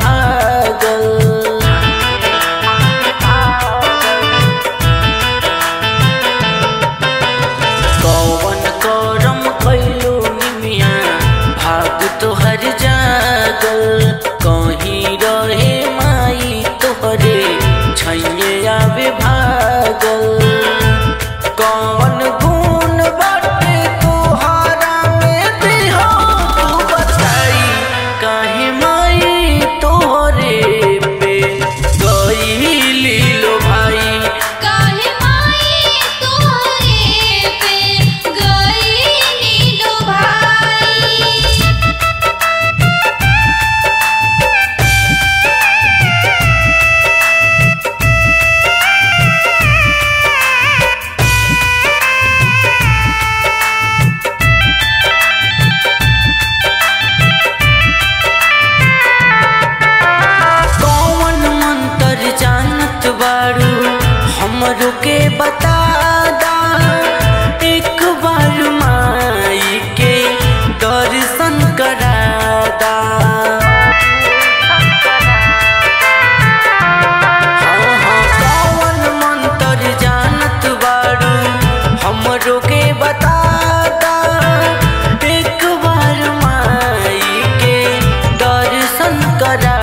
भागल। कौन करम कैलू निमिया भाग तोहर जागल। कहीं रहे माई तोहरे छैये आवे भागल। कौन गुण बाटे तोहरा में देहो तू बताई। काहे माई तोहरे पे गईली लो भाई। काहे माई तोहरे पे गईली लो भाई। जानत बारू हमरो के बता दा। एक बार माई के दर्शन करा दा। हाँ हाँ कौन मंत्र जानत बारू हमरो के बता दा। एक बार माई के दर्शन करा